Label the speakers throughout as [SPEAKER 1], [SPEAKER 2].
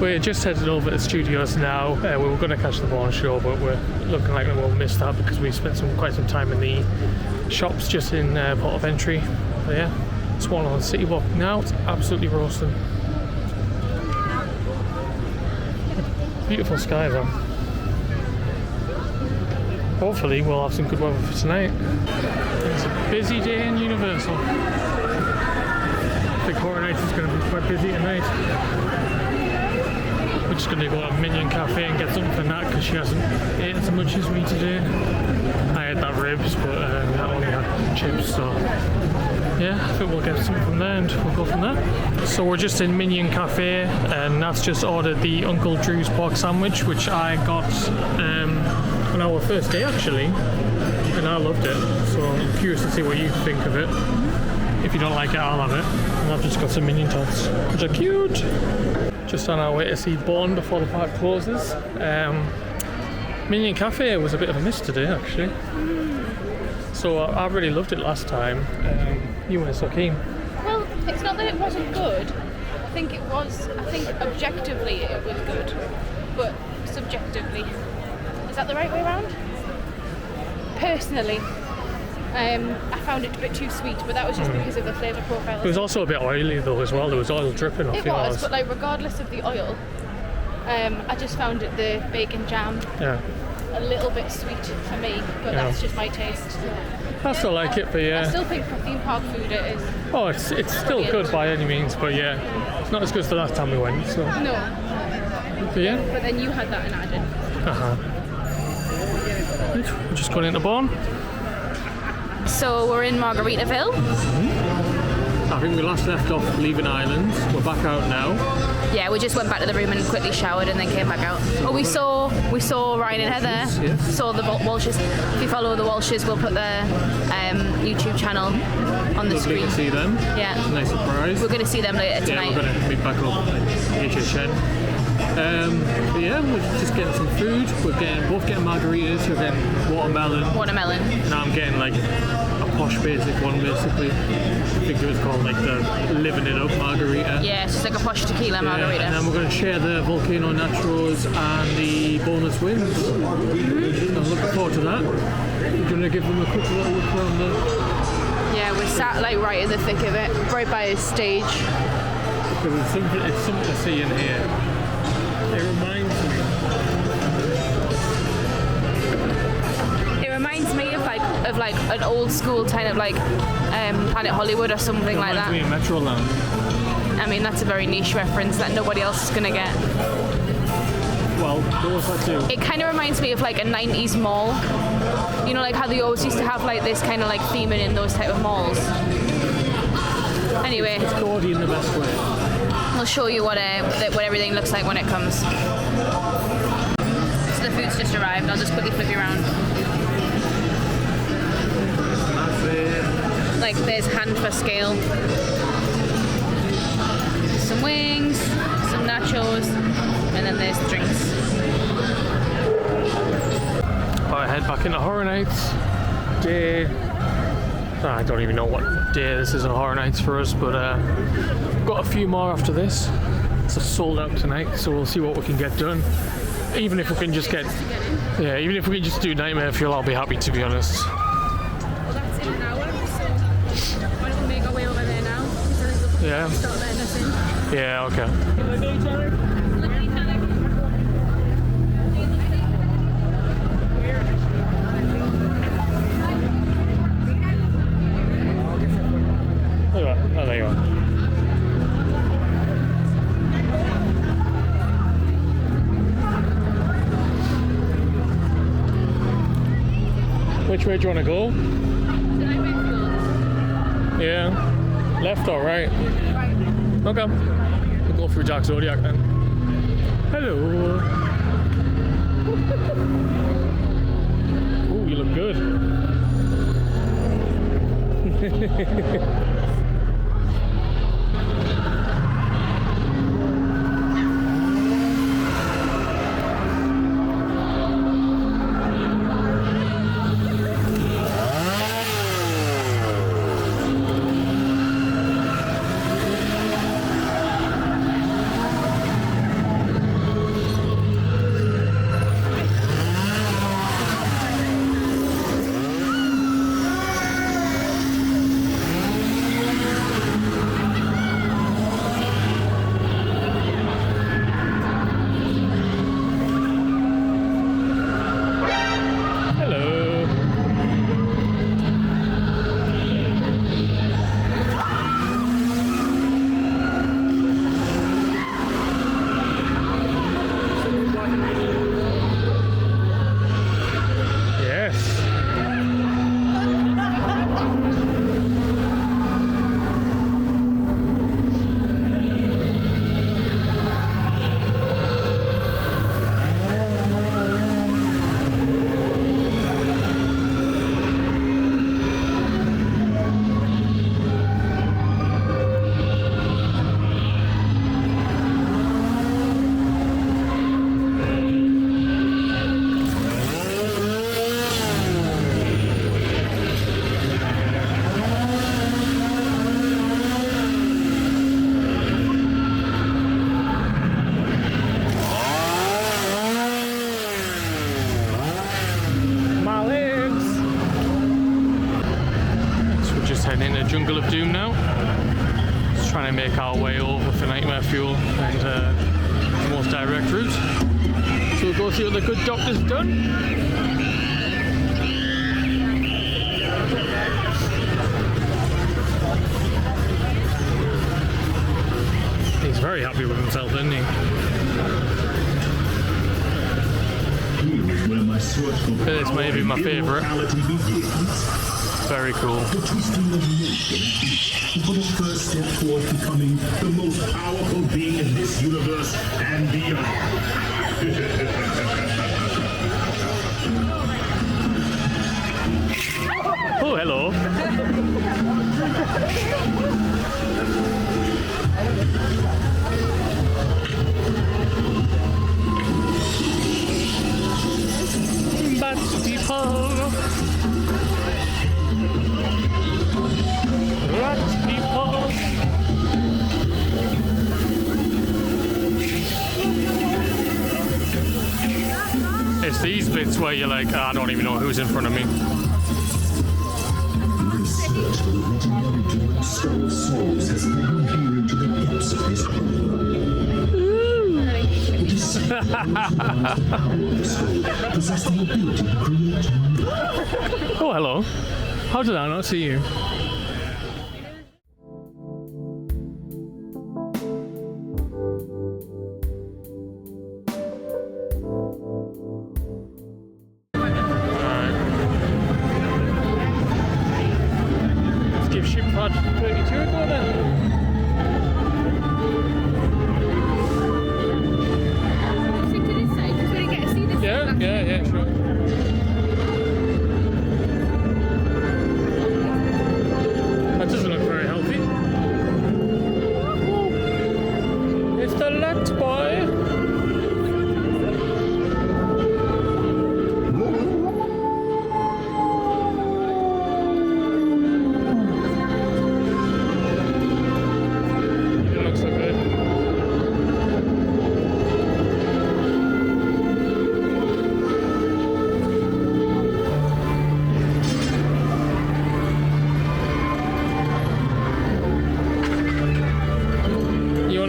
[SPEAKER 1] we're just headed over to the studios now. We were going to catch the Bourne show, but we're looking like we'll miss that because we spent quite some time in the shops just in port of entry. But yeah, Swan on City Walk now. It's absolutely roasting. Beautiful sky though. Hopefully we'll have some good weather for tonight. It's a busy day in Universal. I think Horror Nights is going to be quite busy tonight. We're just going to go to Minion Café and get something for Nat because she hasn't eaten as much as me today. I had that ribs, but I only had chips, so yeah, I think we'll get something from there and we'll go from there. So we're just in Minion Café and Nat's just ordered the Uncle Drew's pork sandwich, which I got on our first day actually, and I loved it. So I'm curious to see what you think of it. If you don't like it, I'll have it. And I've just got some Minion tots, which are cute. Just on our way to see Bourne before the park closes. Minion Café was a bit of a miss today, actually. So I really loved it last time. You weren't so keen.
[SPEAKER 2] Well, it's not that it wasn't good. I think objectively it was good, but subjectively, is that the right way around? Personally, I found it a bit too sweet, but that was just because of the flavour profile.
[SPEAKER 1] It was also a bit oily though as well. There was oil dripping off
[SPEAKER 2] it
[SPEAKER 1] the
[SPEAKER 2] was,
[SPEAKER 1] oils.
[SPEAKER 2] but like regardless of the oil, I just found it, the bacon jam, a little bit sweet for me, but that's just my taste.
[SPEAKER 1] I still like it, but yeah.
[SPEAKER 2] I still think for theme park food it is.
[SPEAKER 1] Oh, it's still good by any means, but yeah, it's not as good as the last time we went. So.
[SPEAKER 2] No.
[SPEAKER 1] But yeah.
[SPEAKER 2] But then you had that and I didn't.
[SPEAKER 1] Right, we're just going into Bourne.
[SPEAKER 2] So we're in Margaritaville.
[SPEAKER 1] I think we last left off leaving Island. We're back out now.
[SPEAKER 2] Yeah, we just went back to the room and quickly showered and then came back out. Oh, we saw Ryan and Heather.
[SPEAKER 1] Yes.
[SPEAKER 2] Saw the Walshes. If you follow the Walshes, we'll put their YouTube channel on the screen.
[SPEAKER 1] Lovely to see them.
[SPEAKER 2] Yeah.
[SPEAKER 1] Nice surprise.
[SPEAKER 2] We're going to see them later tonight.
[SPEAKER 1] Yeah, we're going to meet back up at HHN. But yeah, we're just getting some food. We're both getting margaritas. You're getting watermelon. And I'm getting like a posh basic one basically. I think it was called like the Living It Up margarita.
[SPEAKER 2] Yeah, it's just like a posh tequila margarita.
[SPEAKER 1] And then we're going to share the volcano nachos and the bonus wings. So I'm looking forward to that. We're going to give them a quick little look around there.
[SPEAKER 2] Yeah, we're sat like right in the thick of it, right by his stage.
[SPEAKER 1] Because it's something to see in here. It
[SPEAKER 2] reminds me of like an old school kind of like Planet Hollywood or something like that.
[SPEAKER 1] It reminds me of Metroland.
[SPEAKER 2] I mean, that's a very niche reference that nobody else is gonna get.
[SPEAKER 1] Well, what was that too?
[SPEAKER 2] It kind of reminds me of like a 90s mall. You know, like how they always used to have like this kind of like theming in those type of malls. Anyway,
[SPEAKER 1] it's gaudy in the best way.
[SPEAKER 2] I'll show you what everything looks like when it comes. So the food's just arrived. I'll just quickly flip you around. Like there's hand for scale. Some wings, some nachos, and then there's the drinks.
[SPEAKER 1] Alright, head back into Horror Nights. Day. I don't even know what day this is on Horror Nights for us, but we've got a few more after this. It's sold out tonight, so we'll see what we can get done. Even if we can just get, even if we can just do Nightmare Fuel, I'll be happy, to be honest.
[SPEAKER 2] Well, that's in an hour, so why don't we make our way over there now?
[SPEAKER 1] Yeah.
[SPEAKER 2] Start letting us in.
[SPEAKER 1] Yeah, okay. Oh, there you are. Which way do you want to go? Yeah. Left or right? Right. Okay. We'll go through Jack Zodiac then. Hello. Ooh, you look good. just heading into Jungle of Doom now. Just trying to make our way over for Nightmare Fuel and the most direct route. So we'll go see what the good doctor's done. He's very happy with himself, isn't he? This may be my favourite. Very cool.
[SPEAKER 3] The twisting of nature for the first step towards becoming the most powerful being in this universe and beyond.
[SPEAKER 1] Oh, hello. Bats people. Rat people. It's these bits where you're like, I don't even know who's in front of me.
[SPEAKER 3] Research for the legendary Druid Skull of Souls has led him here into the depths of his It is said that those who power of the skull possess the ability to create new.
[SPEAKER 1] Oh, hello. How did I not see you? Pt.2 a go then.
[SPEAKER 2] Stick to this side, just want to get to see this.
[SPEAKER 1] Yeah, sure. That doesn't look very healthy. It's the Lat boy.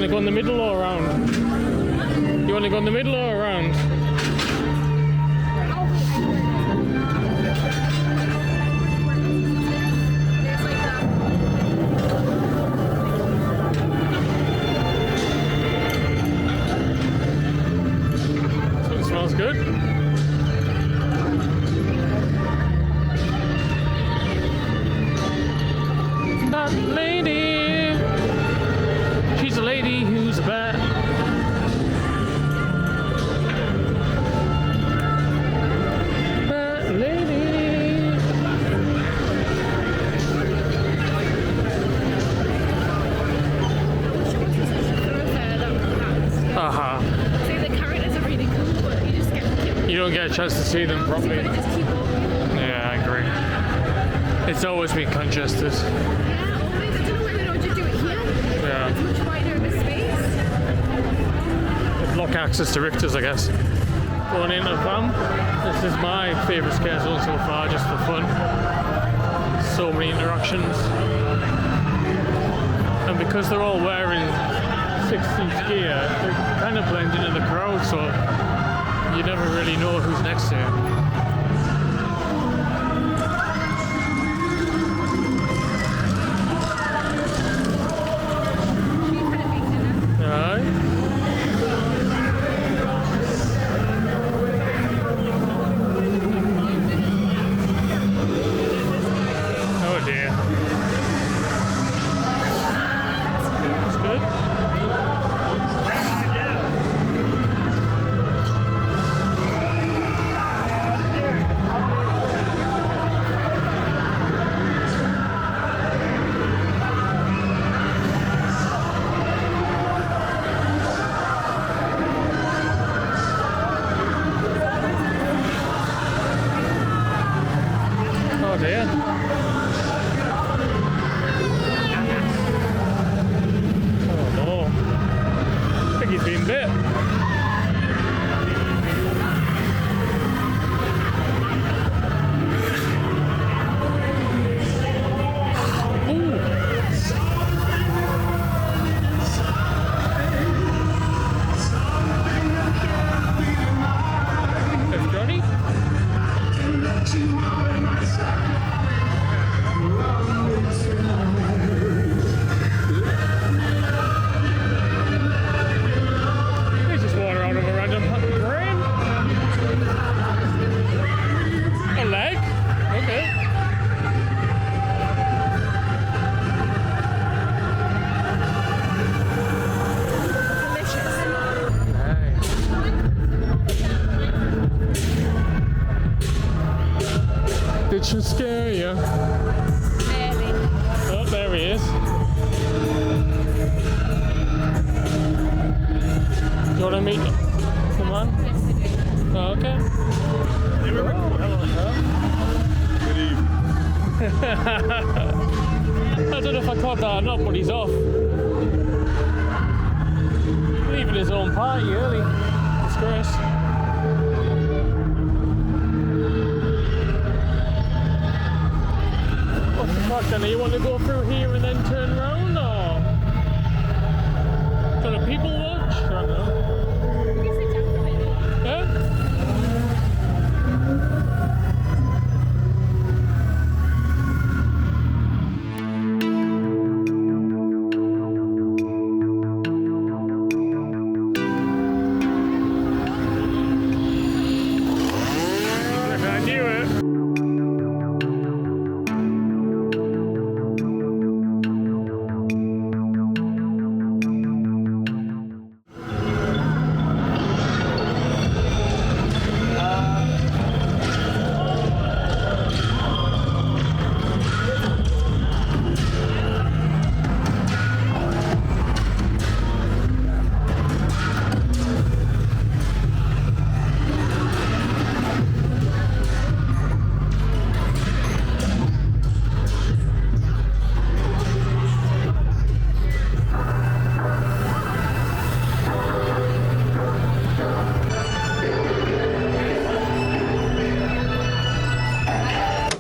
[SPEAKER 1] Go in the middle or around? You want to go in the middle or around? That smells good. That lady. She's a lady who's a bat. Bat lady.
[SPEAKER 2] See, the characters are really cool, but you just get
[SPEAKER 1] You don't get a chance to see them properly.
[SPEAKER 2] just keep walking.
[SPEAKER 1] Yeah, I agree. It's always been congested.
[SPEAKER 2] Yeah, always. I don't know whether they don't just do it here.
[SPEAKER 1] Yeah.
[SPEAKER 2] It's much wider of a space.
[SPEAKER 1] Block access to Richter's, I guess. Going into the van. This is my favourite scare zone so far, just for fun. So many interactions. And because they're all wearing 60s gear, they kind of blend into the crowd, so you never really know who's next to you. Oh dear. That's good. Oh dear. meet the man?
[SPEAKER 2] Yes, I do.
[SPEAKER 1] Oh, okay.
[SPEAKER 4] Good evening.
[SPEAKER 1] I don't know if I caught that or not, but he's off. Leaving his own party early. Disgrace. What's the crack then? You want to go through here and then turn around, or? Do the people watch? I don't know. Yeah? I knew it.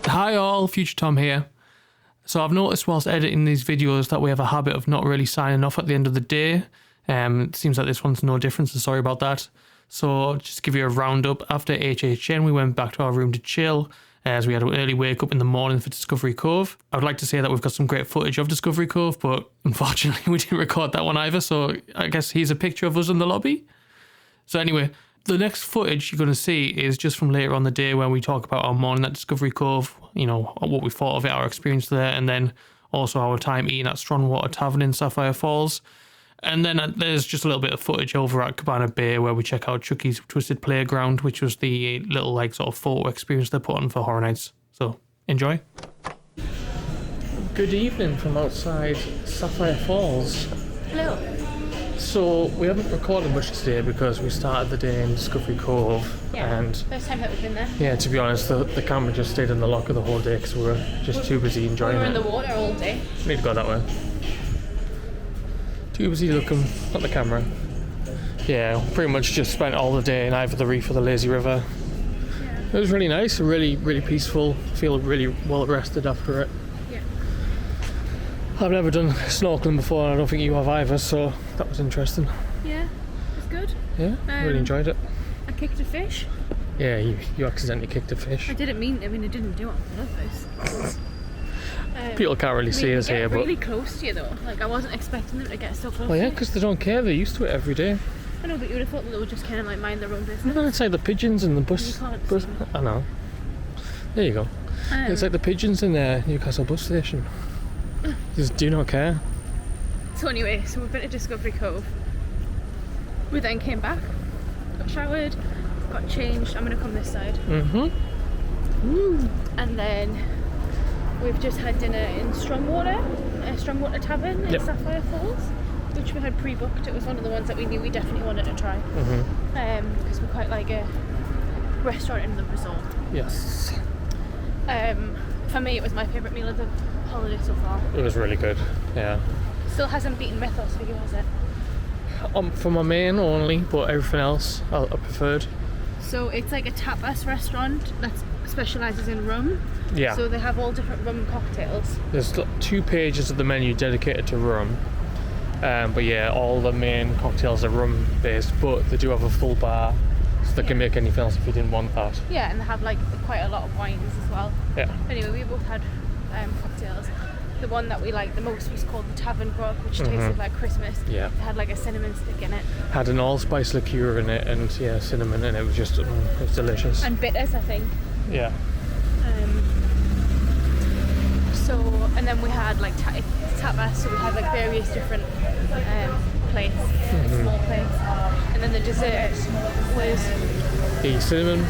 [SPEAKER 1] Hi all, Future Tom here. So I've noticed whilst editing these videos that we have a habit of not really signing off at the end of the day. It seems like this one's no different, so sorry about that. So just to give you a roundup, after HHN we went back to our room to chill as we had an early wake up in the morning for Discovery Cove. I would like to say that we've got some great footage of Discovery Cove, but unfortunately we didn't record that one either, so I guess here's a picture of us in the lobby. So anyway, the next footage you're going to see is just from later on the day when we talk about our morning at Discovery Cove, you know, what we thought of it, our experience there, and then also our time eating at Strongwater Tavern in Sapphire Falls. And then there's just a little bit of footage over at Cabana Bay where we check out Chucky's Twisted Playground, which was the little like sort of photo experience they put on for Horror Nights. So enjoy. Good evening from outside Sapphire Falls.
[SPEAKER 2] Hello.
[SPEAKER 1] So we haven't recorded much today because we started the day in Discovery Cove,
[SPEAKER 2] Yeah.
[SPEAKER 1] and
[SPEAKER 2] First time that we've been there.
[SPEAKER 1] yeah, to be honest, the camera just stayed in the locker the whole day because we were just too busy
[SPEAKER 2] We
[SPEAKER 1] enjoying
[SPEAKER 2] were in
[SPEAKER 1] it.
[SPEAKER 2] the water all day.
[SPEAKER 1] Need to go that way. Too busy looking at the camera. Yeah, pretty much just spent all the day in either the Reef or the Lazy River.
[SPEAKER 2] Yeah.
[SPEAKER 1] It was really nice, really, really peaceful. Feel really well rested after it.
[SPEAKER 2] Yeah.
[SPEAKER 1] I've never done snorkeling before, and I don't think you have either, so that was interesting.
[SPEAKER 2] Yeah. It's good.
[SPEAKER 1] Yeah, really enjoyed it.
[SPEAKER 2] I kicked a fish.
[SPEAKER 1] Yeah, you accidentally kicked a fish.
[SPEAKER 2] I didn't mean. I didn't do it on purpose.
[SPEAKER 1] People can't really see us here,
[SPEAKER 2] but
[SPEAKER 1] but
[SPEAKER 2] really close to you though. Like I wasn't expecting them to get so close.
[SPEAKER 1] well, yeah,
[SPEAKER 2] to you.
[SPEAKER 1] because they don't care. They're used to it every day.
[SPEAKER 2] I know, but you would have thought that they would just kind of like mind their own business.
[SPEAKER 1] No, it's like the pigeons and the bus.
[SPEAKER 2] You can't
[SPEAKER 1] bus
[SPEAKER 2] see them.
[SPEAKER 1] I know. There you go. It's like the pigeons in the Newcastle bus station. Just do not care.
[SPEAKER 2] So anyway, so we've been to Discovery Cove. We then came back, got showered, got changed. I'm gonna come this side. And then we've just had dinner in Strongwater Tavern in
[SPEAKER 1] Yep.
[SPEAKER 2] Sapphire Falls, which we had pre-booked. It was one of the ones that we knew we definitely wanted to try, because we quite like a restaurant in the resort.
[SPEAKER 1] Yes.
[SPEAKER 2] For me, it was my favourite meal of the holiday so far.
[SPEAKER 1] It was really good. Yeah.
[SPEAKER 2] Still hasn't beaten Mythos for you, has it?
[SPEAKER 1] For my main only, but everything else I preferred.
[SPEAKER 2] So it's like a tapas restaurant that specialises in rum.
[SPEAKER 1] Yeah.
[SPEAKER 2] So they have all different rum cocktails.
[SPEAKER 1] There's 2 pages of the menu dedicated to rum. But yeah, all the main cocktails are rum based, but they do have a full bar, so they can make anything else if you didn't want that.
[SPEAKER 2] Yeah, and they have like quite a lot of wines as well.
[SPEAKER 1] Yeah.
[SPEAKER 2] Anyway, we both had cocktails. The one that we liked the most was called the Tavern Grog, which tasted like Christmas.
[SPEAKER 1] Yeah.
[SPEAKER 2] It had like a cinnamon stick in it.
[SPEAKER 1] Had an allspice liqueur in it, and yeah, cinnamon, and it was just it was delicious.
[SPEAKER 2] And bitters, I think.
[SPEAKER 1] Yeah.
[SPEAKER 2] And then we had like tapas, so we had like various different plates, small plates. And then the dessert was
[SPEAKER 1] The cinnamon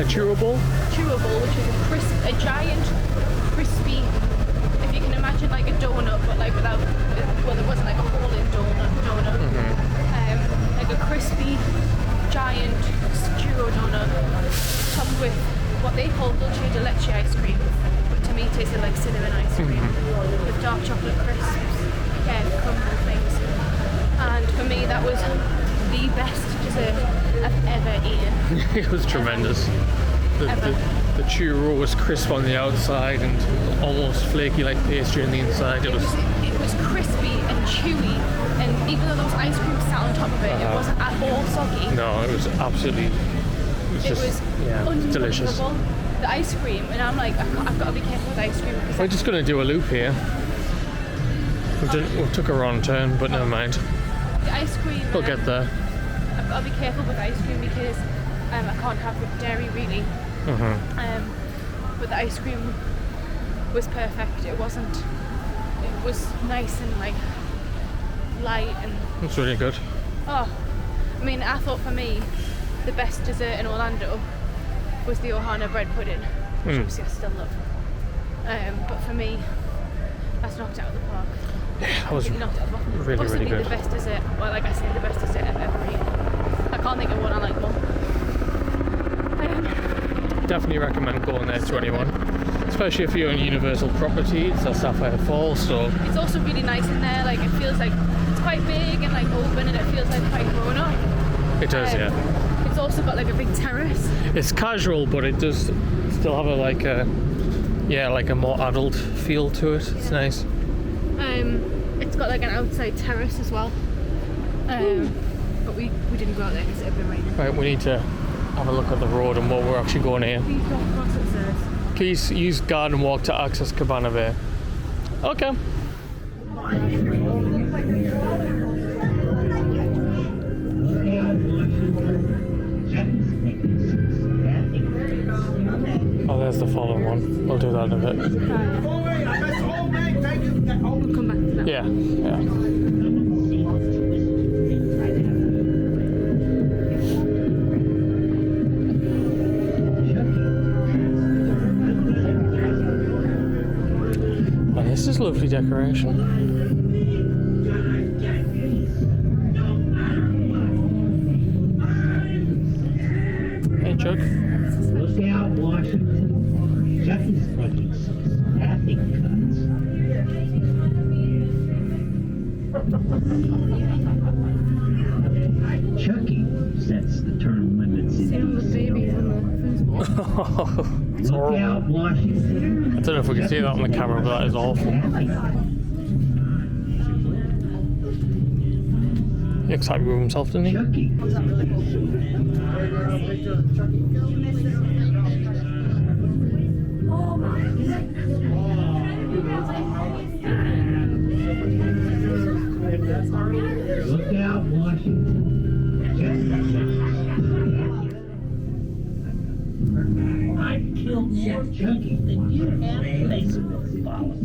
[SPEAKER 1] churro bowl.
[SPEAKER 2] which is a giant, crispy, if you can imagine like a donut, but like without, well, there wasn't like a hole in donut. Like a crispy ice cream with dark chocolate crisps, crumble things. And for me, that was the best dessert I've ever eaten.
[SPEAKER 1] It was tremendous. The churro was crisp on the outside and almost flaky like pastry on the inside.
[SPEAKER 2] It was crispy and chewy, and even though there was ice cream sat on top of it, it wasn't at all soggy.
[SPEAKER 1] No, it was absolutely. It was delicious.
[SPEAKER 2] The ice cream, and I'm like, I've got to be careful with ice cream because
[SPEAKER 1] we're just going to do a loop here. We took a wrong turn, but never mind.
[SPEAKER 2] The ice cream.
[SPEAKER 1] We'll get there.
[SPEAKER 2] I've got to be careful with ice cream because I can't have dairy really. But the ice cream was perfect. It was nice and like light and.
[SPEAKER 1] It's really good.
[SPEAKER 2] Oh, I mean, I thought for me, the best dessert in Orlando was the Ohana bread pudding, which obviously I still love. But for me, that's knocked out of the park.
[SPEAKER 1] Yeah, that was really,
[SPEAKER 2] Possibly
[SPEAKER 1] really good.
[SPEAKER 2] The best dessert. Well, like I said, the best dessert I've ever eaten. I can't think of one I like more.
[SPEAKER 1] Definitely recommend going there to anyone, especially if you're on Universal property. It's at Sapphire Falls, so
[SPEAKER 2] it's also really nice in there. Like it feels like it's quite big and like open, and it feels like quite grown up.
[SPEAKER 1] It does, yeah.
[SPEAKER 2] It's also got like a big terrace.
[SPEAKER 1] It's casual, but it does still have a more adult feel to it. It's nice.
[SPEAKER 2] It's got like an outside terrace as well. But we didn't go out there because it had been raining.
[SPEAKER 1] Right, we need to have a look at the road and what we're actually going here.
[SPEAKER 2] Please don't cross it, sirs.
[SPEAKER 1] Please use garden walk to access Cabana Bay. Okay. Oh, there's the following one. We'll do that in a bit.
[SPEAKER 2] We'll come back to that.
[SPEAKER 1] Yeah. Oh, this is lovely decoration. Hey, Chuck.
[SPEAKER 3] Look out, Washington. Chucky's making some snapping cuts. Chucky sets the term limits in these
[SPEAKER 2] Babies in the foosball.
[SPEAKER 1] It's
[SPEAKER 3] Look
[SPEAKER 1] horrible.
[SPEAKER 3] out, Washington.
[SPEAKER 1] I don't know if we can see that on the camera, but that is awful. He looks happy with himself, doesn't he?
[SPEAKER 3] Chucky. Look out, Washington. I've killed more Chucky than you have Facebook followers.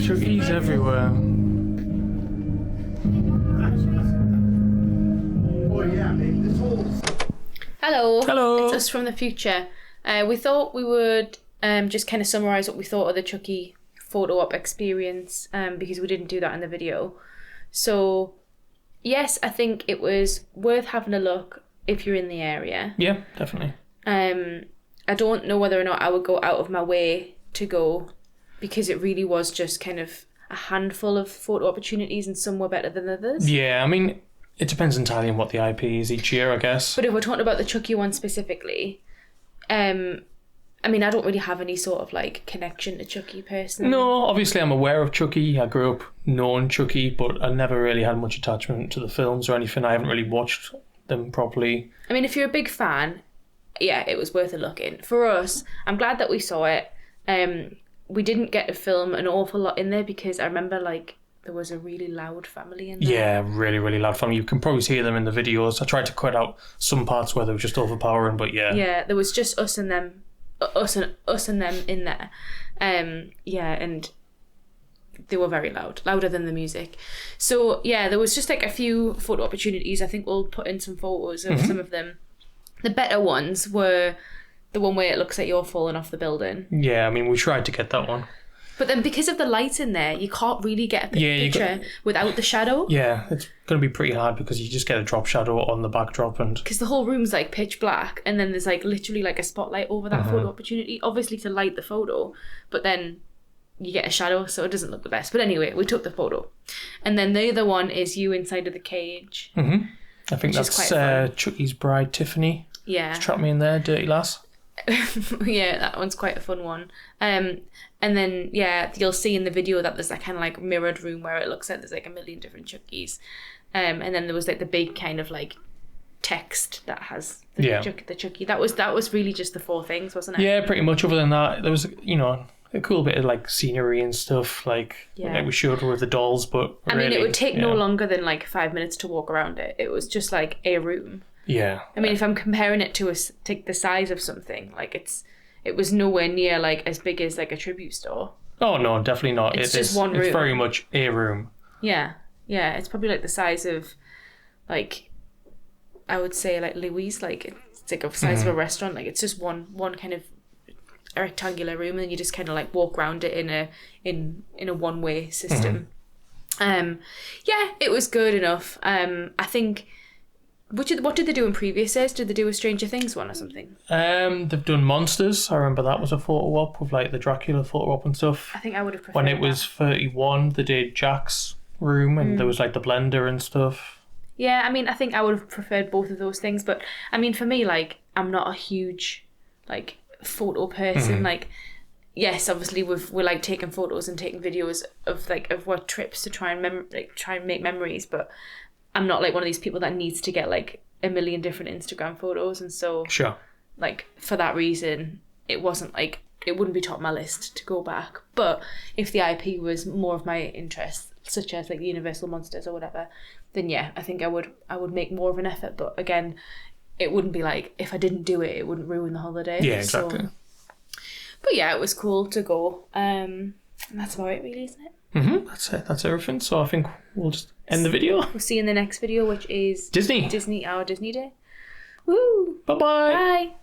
[SPEAKER 1] Chucky's everywhere.
[SPEAKER 2] Hello.
[SPEAKER 1] Hello.
[SPEAKER 2] It's us from the future. We thought we would just kind of summarise what we thought of the Chucky photo op experience because we didn't do that in the video. So, yes, I think it was worth having a look if you're in the area.
[SPEAKER 1] Yeah, definitely.
[SPEAKER 2] I don't know whether or not I would go out of my way to go because it really was just kind of a handful of photo opportunities and some were better than others.
[SPEAKER 1] Yeah, I mean, it depends entirely on what the IP is each year, I guess.
[SPEAKER 2] But if we're talking about the Chucky one specifically, I mean, I don't really have any sort of like connection to Chucky personally.
[SPEAKER 1] No, obviously I'm aware of Chucky. I grew up knowing Chucky, but I never really had much attachment to the films or anything. I haven't really watched them properly.
[SPEAKER 2] I mean, if you're a big fan, yeah, it was worth a look in. For us, I'm glad that we saw it. We didn't get to film an awful lot in there because I remember like there was a really loud family in there.
[SPEAKER 1] Yeah, really, really loud family. You can probably see them in the videos. I tried to cut out some parts where they were just overpowering, but yeah.
[SPEAKER 2] Yeah, there was just us and them in there. Yeah, and they were very loud, louder than the music. So yeah, there was just like a few photo opportunities. I think we'll put in some photos of some of them. The better ones were the one where it looks like you're falling off the building.
[SPEAKER 1] Yeah, I mean, we tried to get that one.
[SPEAKER 2] But then because of the light in there, you can't really get a picture without the shadow.
[SPEAKER 1] Yeah, it's going to be pretty hard because you just get a drop shadow on the backdrop. And
[SPEAKER 2] because the whole room's like pitch black, and then there's like literally like a spotlight over that photo opportunity, obviously to light the photo, but then you get a shadow, so it doesn't look the best. But anyway, we took the photo. And then the other one is you inside of the cage.
[SPEAKER 1] Mm-hmm. I think that's Chucky's bride, Tiffany.
[SPEAKER 2] Yeah.
[SPEAKER 1] Just trapped me in there, dirty lass.
[SPEAKER 2] Yeah, that one's quite a fun one. And then, yeah, you'll see in the video that there's that kind of like mirrored room where it looks like there's like a million different Chuckies. And then there was like the big kind of like text that has the Chucky. That was really just the 4 things, wasn't it?
[SPEAKER 1] Yeah, pretty much. Other than that, there was, a cool bit of like scenery and stuff like we showed with the dolls, but
[SPEAKER 2] I mean, it would take no longer than like 5 minutes to walk around it. It was just like a room.
[SPEAKER 1] Yeah.
[SPEAKER 2] I mean, if I'm comparing it to the size of something, like it was nowhere near like as big as like a tribute store.
[SPEAKER 1] Oh no, definitely not.
[SPEAKER 2] It's just one room.
[SPEAKER 1] It's very much a room.
[SPEAKER 2] Yeah, it's probably like the size of, like, I would say like Louise, like it's like the size of a restaurant. Like it's just one kind of a rectangular room, and you just kind of like walk around it in a one-way system. Yeah, it was good enough. I think. What did they do in previous years? Did they do a Stranger Things one or something?
[SPEAKER 1] They've done Monsters. I remember that was a photo op with like the Dracula photo op and stuff.
[SPEAKER 2] I think I would have preferred
[SPEAKER 1] when it was 31. They did Jack's room, and there was like the blender and stuff.
[SPEAKER 2] Yeah, I mean, I think I would have preferred both of those things, but I mean, for me, like, I'm not a huge like photo person. Like, yes, obviously we're like taking photos and taking videos of what trips to try and make memories, but I'm not like one of these people that needs to get like a million different Instagram photos, and so
[SPEAKER 1] sure,
[SPEAKER 2] like for that reason, it wasn't like it wouldn't be top of my list to go back. But if the IP was more of my interest, such as like Universal Monsters or whatever, then yeah, I think I would make more of an effort. But again, it wouldn't be like if I didn't do it, it wouldn't ruin the holiday.
[SPEAKER 1] Yeah, exactly.
[SPEAKER 2] So, but yeah, it was cool to go. And that's about it, really, isn't it?
[SPEAKER 1] That's it. That's everything. So I think we'll just end the video.
[SPEAKER 2] We'll see you in the next video, which is
[SPEAKER 1] Disney.
[SPEAKER 2] Our Disney Day. Woo!
[SPEAKER 1] Bye-bye.
[SPEAKER 2] Bye.